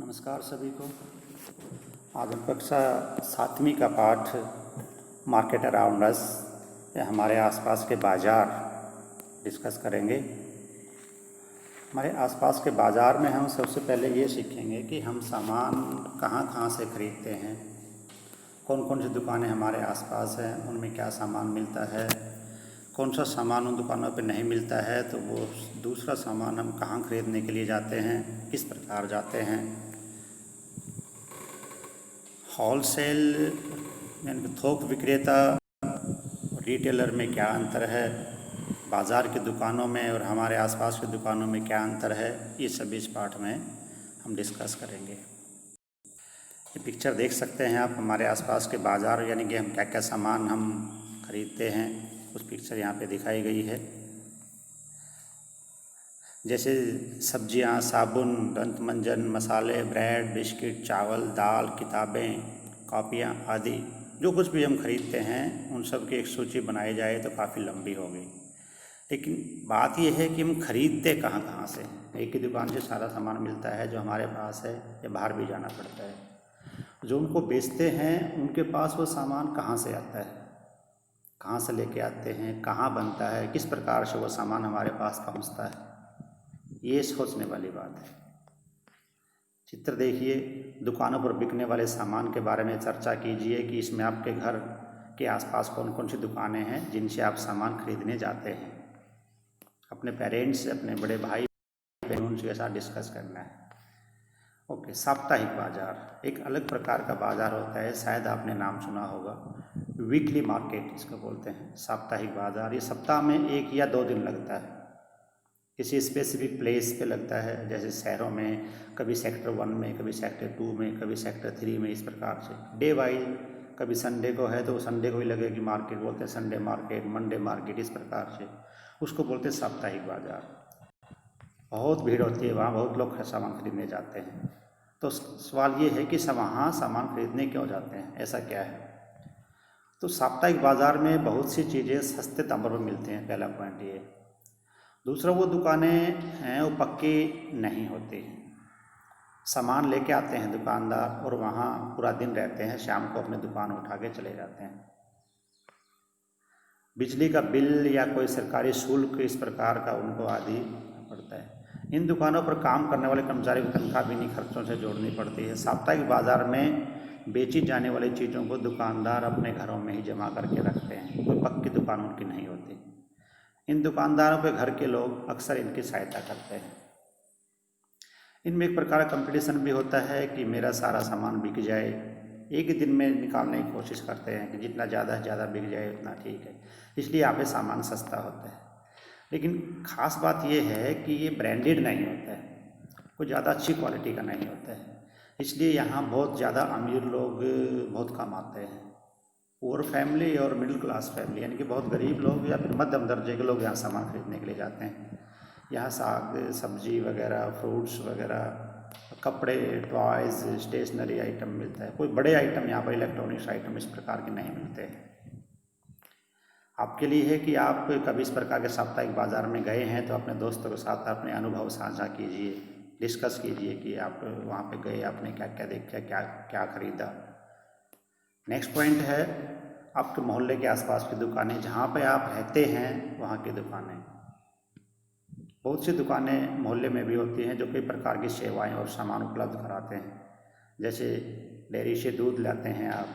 नमस्कार सभी को। आज हम कक्षा 7वीं का पाठ मार्केट अराउंड अस या हमारे आसपास के बाज़ार डिस्कस करेंगे। हमारे आसपास के बाज़ार में हम सबसे पहले ये सीखेंगे कि हम सामान कहाँ कहाँ से खरीदते हैं, कौन कौन सी दुकानें हमारे आसपास हैं, उनमें क्या सामान मिलता है, कौन सा सामान उन दुकानों पे नहीं मिलता है तो वो दूसरा सामान हम कहाँ खरीदने के लिए जाते हैं, किस प्रकार जाते हैं। होलसेल यानी कि थोक विक्रेता रिटेलर में क्या अंतर है, बाज़ार की दुकानों में और हमारे आसपास की दुकानों में क्या अंतर है, ये सभी इस पाठ में हम डिस्कस करेंगे। ये पिक्चर देख सकते हैं आप, हमारे आसपास के बाज़ार यानी कि हम क्या क्या सामान हम खरीदते हैं, उस पिक्चर यहाँ पे दिखाई गई है। जैसे सब्जियां, साबुन, दंत मंजन, मसाले, ब्रेड, बिस्किट, चावल, दाल, किताबें, कॉपियां आदि जो कुछ भी हम खरीदते हैं उन सब की एक सूची बनाई जाए तो काफ़ी लंबी होगी। लेकिन बात यह है कि हम खरीदते कहाँ कहाँ से। एक ही दुकान से सारा सामान मिलता है जो हमारे पास है या बाहर भी जाना पड़ता है। जो उनको बेचते हैं उनके पास वो सामान कहाँ से आता है, कहाँ से लेके आते हैं, कहाँ बनता है, किस प्रकार से वो सामान हमारे पास पहुँचता है, ये सोचने वाली बात है। चित्र देखिए, दुकानों पर बिकने वाले सामान के बारे में चर्चा कीजिए कि इसमें आपके घर के आसपास कौन कौन सी दुकानें हैं जिनसे आप सामान खरीदने जाते हैं। अपने पेरेंट्स, अपने बड़े भाई बहन उनके साथ डिस्कस करना है। ओके, साप्ताहिक बाज़ार एक अलग प्रकार का बाज़ार होता है, शायद आपने नाम सुना होगा। वीकली मार्केट इसको बोलते हैं, साप्ताहिक बाज़ार। ये सप्ताह में 1 या 2 दिन लगता है, किसी स्पेसिफिक प्लेस पे लगता है। जैसे शहरों में कभी सेक्टर 1 में, कभी सेक्टर 2 में, कभी सेक्टर 3 में, इस प्रकार से डे वाइज। कभी संडे को है तो संडे को ही लगेगी मार्केट, बोलते हैं संडे मार्केट, मंडे मार्केट, इस प्रकार से उसको बोलते हैं साप्ताहिक बाज़ार। बहुत भीड़ होती है वहाँ, बहुत लोग सामान खरीदने जाते हैं। तो सवाल ये है कि वहाँ सामान खरीदने क्यों जाते हैं, ऐसा क्या है। तो साप्ताहिक बाज़ार में बहुत सी चीज़ें सस्ते दामों पर मिलती हैं, पहला पॉइंट ये। दूसरा, वो दुकानें हैं वो पक्की नहीं होती। सामान लेके आते हैं दुकानदार और वहाँ पूरा दिन रहते हैं, शाम को अपनी दुकान उठा के चले जाते हैं। बिजली का बिल या कोई सरकारी शुल्क इस प्रकार का उनको आदि पड़ता है। इन दुकानों पर काम करने वाले कर्मचारी को तनख्वाह भी इन्हीं खर्चों से जोड़नी पड़ती है। साप्ताहिक बाज़ार में बेची जाने वाली चीज़ों को दुकानदार अपने घरों में ही जमा करके रखते हैं, कोई पक्की दुकान उनकी नहीं होती। इन दुकानदारों के घर के लोग अक्सर इनकी सहायता करते हैं। इनमें एक प्रकार का कंपटीशन भी होता है कि मेरा सारा सामान बिक जाए, एक ही दिन में निकालने की कोशिश करते हैं कि जितना ज़्यादा से ज़्यादा बिक जाए उतना ठीक है, इसलिए यहाँ पे सामान सस्ता होता है। लेकिन ख़ास बात यह है कि ये ब्रांडेड नहीं होता है, कोई ज़्यादा अच्छी क्वालिटी का नहीं होता है, इसलिए यहाँ बहुत ज़्यादा अमीर लोग बहुत कम आते हैं। पुअर फैमिली और मिडिल क्लास फैमिली यानी कि बहुत गरीब लोग या फिर मध्यम दर्जे के लोग यहाँ सामान खरीदने के लिए जाते हैं। यहाँ साग सब्जी वगैरह, फ्रूट्स वगैरह, कपड़े, टॉयज़, स्टेशनरी आइटम मिलता है। कोई बड़े आइटम यहाँ पर, इलेक्ट्रॉनिक्स आइटम इस प्रकार के नहीं मिलते हैं। आपके लिए है कि आप कभी इस प्रकार के साप्ताहिक बाज़ार में गए हैं तो अपने दोस्तों के साथ अपने अनुभव साझा कीजिए, डिस्कस कीजिए कि आप वहाँ पे गए, आपने क्या क्या देखा, क्या क्या खरीदा। नेक्स्ट पॉइंट है आपके मोहल्ले के आसपास की दुकानें, जहाँ पे आप रहते हैं वहाँ की दुकानें। बहुत सी दुकानें मोहल्ले में भी होती हैं जो कई प्रकार की सेवाएं और सामान उपलब्ध कराते हैं। जैसे डेयरी से दूध लाते हैं आप,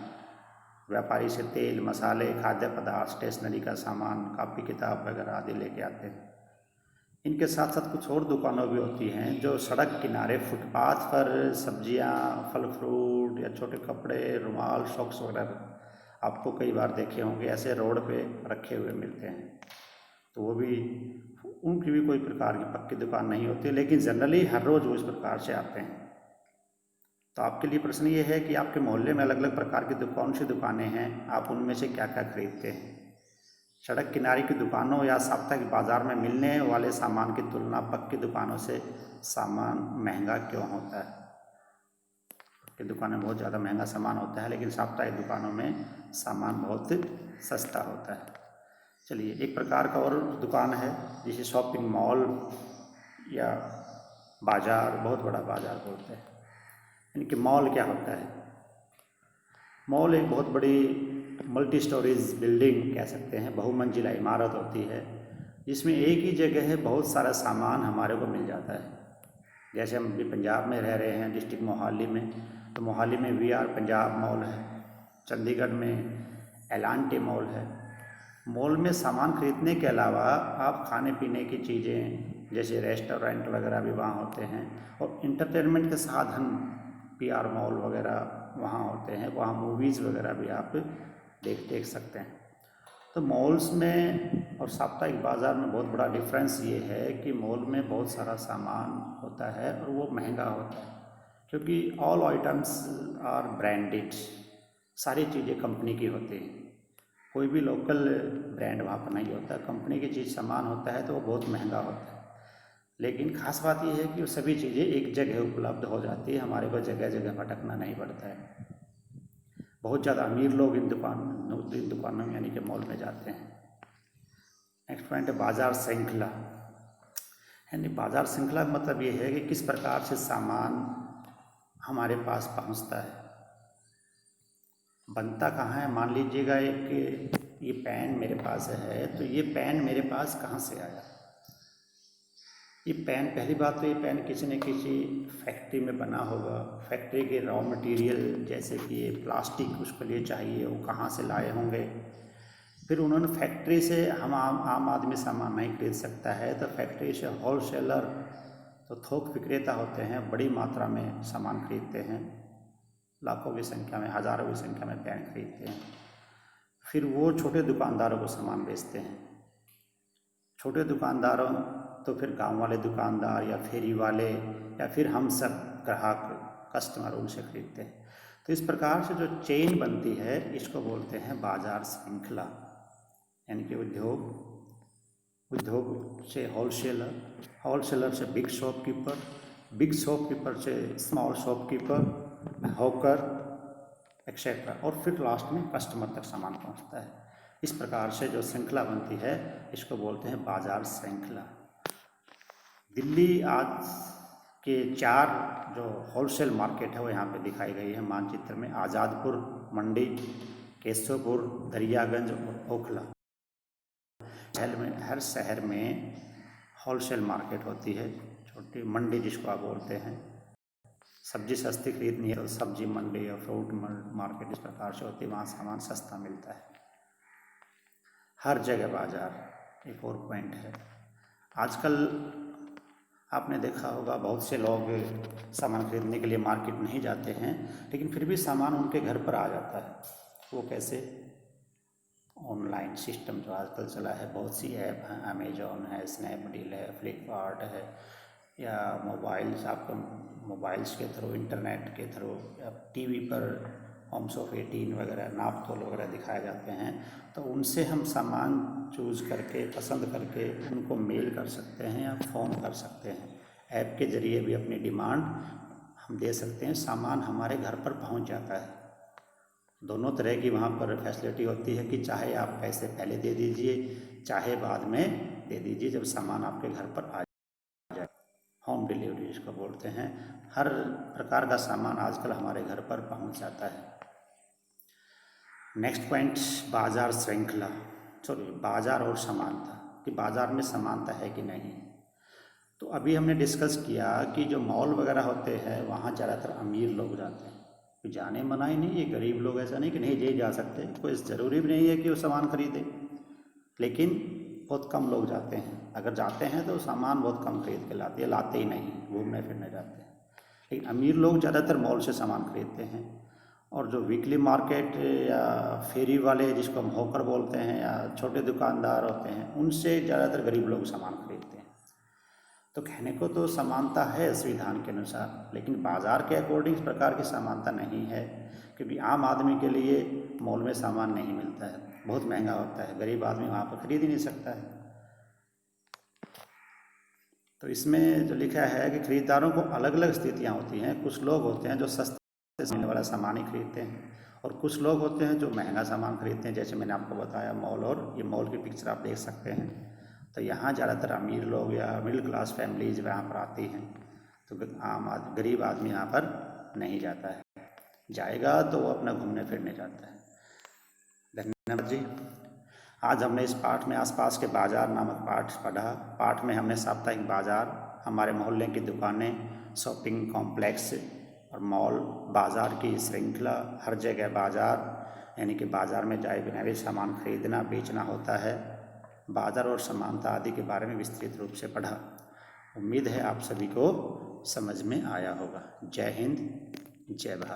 व्यापारी से तेल, मसाले, खाद्य पदार्थ, स्टेशनरी का सामान, कापी किताब वगैरह आदि लेके आते हैं। इनके साथ साथ कुछ और दुकानें भी होती हैं जो सड़क किनारे फुटपाथ पर सब्जियां, फल फ्रूट या छोटे कपड़े, रुमाल, सॉक्स वगैरह आपको कई बार देखे होंगे ऐसे रोड पे रखे हुए मिलते हैं। तो वो भी, उनकी भी कोई प्रकार की पक्की दुकान नहीं होती, लेकिन जनरली हर रोज़ वो इस प्रकार से आते हैं। तो आपके लिए प्रश्न ये है कि आपके मोहल्ले में अलग अलग प्रकार की कौन सी दुकानें हैं, आप उनमें से क्या क्या खरीदते हैं। सड़क किनारे की दुकानों या साप्ताहिक बाज़ार में मिलने वाले सामान की तुलना पक्की दुकानों से सामान महंगा क्यों होता है। पक्की दुकानों में बहुत ज़्यादा महंगा सामान होता है, लेकिन साप्ताहिक दुकानों में सामान बहुत सस्ता होता है। चलिए, एक प्रकार का और दुकान है जिसे शॉपिंग मॉल या बाज़ार, बहुत बड़ा बाज़ार बोलते हैं। यानी कि मॉल क्या होता है। मॉल एक बहुत बड़ी मल्टी स्टोरेज बिल्डिंग कह सकते हैं, बहुमंजिला इमारत होती है जिसमें एक ही जगह है बहुत सारा सामान हमारे को मिल जाता है। जैसे हम अभी पंजाब में रह रहे हैं, डिस्ट्रिक्ट मोहाली में, तो मोहाली में VR पंजाब मॉल है, चंडीगढ़ में एलांटे मॉल है। मॉल में सामान खरीदने के अलावा आप खाने पीने की चीज़ें जैसे रेस्टोरेंट वगैरह भी वहाँ होते हैं, और इंटरटेनमेंट के साधन PR मॉल वगैरह वहाँ होते हैं, वहाँ मूवीज़ वगैरह भी आप देख सकते हैं। तो मॉल्स में और साप्ताहिक बाज़ार में बहुत बड़ा डिफरेंस ये है कि मॉल में बहुत सारा सामान होता है और वो महंगा होता है, क्योंकि ऑल आइटम्स आर ब्रांडेड, सारी चीज़ें कंपनी की होती हैं, कोई भी लोकल ब्रांड वहाँ पर नहीं होता। कंपनी की चीज़ सामान होता है तो वो बहुत महंगा होता है। लेकिन ख़ास बात यह है कि वो सभी चीज़ें एक जगह उपलब्ध हो जाती है, हमारे को जगह जगह भटकना नहीं पड़ता है। बहुत ज़्यादा अमीर लोग इन दुकानों में यानी कि मॉल में जाते हैं। नेक्स्ट पॉइंट है बाज़ार श्रृंखला। यानी बाज़ार श्रृंखला का मतलब ये है कि किस प्रकार से सामान हमारे पास पहुंचता है, बनता कहाँ है। मान लीजिएगा एक ये पेन मेरे पास है, तो ये पेन मेरे पास कहाँ से आया। ये पेन, पहली बात तो ये पेन किसी न किसी फैक्ट्री में बना होगा। फैक्ट्री के रॉ मटेरियल जैसे कि ये प्लास्टिक उसके लिए चाहिए, वो कहाँ से लाए होंगे। फिर उन्होंने फैक्ट्री से, हम आम आदमी सामान नहीं खरीद सकता है, तो फैक्ट्री से होलसेलर, तो थोक विक्रेता होते हैं, बड़ी मात्रा में सामान खरीदते हैं, लाखों की संख्या में, हज़ारों की संख्या में पेन खरीदते हैं। फिर वो छोटे दुकानदारों को सामान बेचते हैं। छोटे दुकानदारों तो फिर गांव वाले दुकानदार या फेरी वाले या फिर हम सब ग्राहक कस्टमर उनसे खरीदते हैं। तो इस प्रकार से जो चेन बनती है इसको बोलते हैं बाजार श्रृंखला। यानी कि उद्योग से होलसेलर, होलसेलर से बिग शॉपकीपर, बिग शॉपकीपर से स्मॉल शॉपकीपर, हॉकर एक्सेट्रा, और फिर लास्ट में कस्टमर तक सामान पहुंचता है। इस प्रकार से जो श्रृंखला बनती है इसको बोलते हैं बाजार श्रृंखला। दिल्ली आज के 4 जो होलसेल मार्केट है वो यहाँ पे दिखाई गई है मानचित्र में। आज़ादपुर मंडी, केशवपुर, दरियागंज और ओखला। हर शहर में होलसेल मार्केट होती है, छोटी मंडी जिसको आप बोलते हैं। सब्जी सस्ती खरीदनी है तो सब्जी मंडी या फ्रूट मार्केट इस प्रकार से होती है, वहाँ सामान सस्ता मिलता है। हर जगह बाज़ार एक और पॉइंट है। आजकल आपने देखा होगा बहुत से लोग सामान खरीदने के लिए मार्केट नहीं जाते हैं, लेकिन फिर भी सामान उनके घर पर आ जाता है। वो कैसे? ऑनलाइन सिस्टम जो आजकल चला है, बहुत सी ऐप हैं, अमेजॉन है, स्नैपडील है, फ्लिपकार्ट है, या मोबाइल्स, आपको मोबाइल्स के थ्रू, इंटरनेट के थ्रू, या टीवी पर होम्स ऑफ 18 वगैरह, नापतोल वगैरह दिखाए जाते हैं। तो उनसे हम सामान चूज़ करके, पसंद करके उनको मेल कर सकते हैं या फ़ोन कर सकते हैं। ऐप के ज़रिए भी अपनी डिमांड हम दे सकते हैं, सामान हमारे घर पर पहुंच जाता है। दोनों तरह की वहाँ पर फैसिलिटी होती है कि चाहे आप पैसे पहले दे दीजिए, चाहे बाद में दे दीजिए, जब सामान आपके घर पर आ जाए। होम डिलीवरी जिसको बोलते हैं। हर प्रकार का सामान आजकल हमारे घर पर पहुँच जाता है। नेक्स्ट पॉइंट, बाज़ार श्रृंखला, बाज़ार और समानता, कि बाज़ार में समानता है कि नहीं। तो अभी हमने डिस्कस किया कि जो मॉल वगैरह होते हैं वहाँ ज़्यादातर अमीर लोग जाते हैं। तो जाने मना ही नहीं, ये गरीब लोग ऐसा नहीं कि नहीं ले जा सकते, कोई ज़रूरी भी नहीं है कि वो सामान खरीदें, लेकिन बहुत कम लोग जाते हैं। अगर जाते हैं तो सामान बहुत कम खरीद के लाते हैं, लाते ही नहीं, घूमने फिरने जाते हैं। लेकिन अमीर लोग ज़्यादातर मॉल से सामान खरीदते हैं। और जो वीकली मार्केट या फेरी वाले जिसको हम हॉकर बोलते हैं, या छोटे दुकानदार होते हैं, उनसे ज़्यादातर गरीब लोग सामान खरीदते हैं। तो कहने को तो समानता है संविधान के अनुसार, लेकिन बाज़ार के अकॉर्डिंग इस प्रकार की समानता नहीं है, क्योंकि आम आदमी के लिए मॉल में सामान नहीं मिलता है, बहुत महंगा होता है, गरीब आदमी वहाँ पर खरीद ही नहीं सकता है। तो इसमें जो लिखा है कि खरीदारों को अलग अलग स्थितियाँ होती हैं। कुछ लोग होते हैं जो सस्ते मिलने वाला सामान ही खरीदते हैं, और कुछ लोग होते हैं जो महंगा सामान खरीदते हैं, जैसे मैंने आपको बताया मॉल, और ये मॉल की पिक्चर आप देख सकते हैं। तो यहाँ ज़्यादातर अमीर लोग या मिडिल क्लास फैमिलीज यहाँ पर आती हैं, तो गरीब आदमी यहाँ पर नहीं जाता है, जाएगा तो वो अपना घूमने फिरने जाता है। धन्यवाद जी। आज हमने इस पाठ में आसपास के बाजार नामक पाठ पढ़ा। पाठ में हमने साप्ताहिक बाजार, हमारे मोहल्ले की दुकानें, शॉपिंग कॉम्प्लेक्स और मॉल, बाजार की श्रृंखला, हर जगह बाजार, यानी कि बाजार में जाए बिना भी सामान खरीदना बेचना होता है, बाजार और समानता आदि के बारे में विस्तृत रूप से पढ़ा। उम्मीद है आप सभी को समझ में आया होगा। जय हिंद, जय भारत।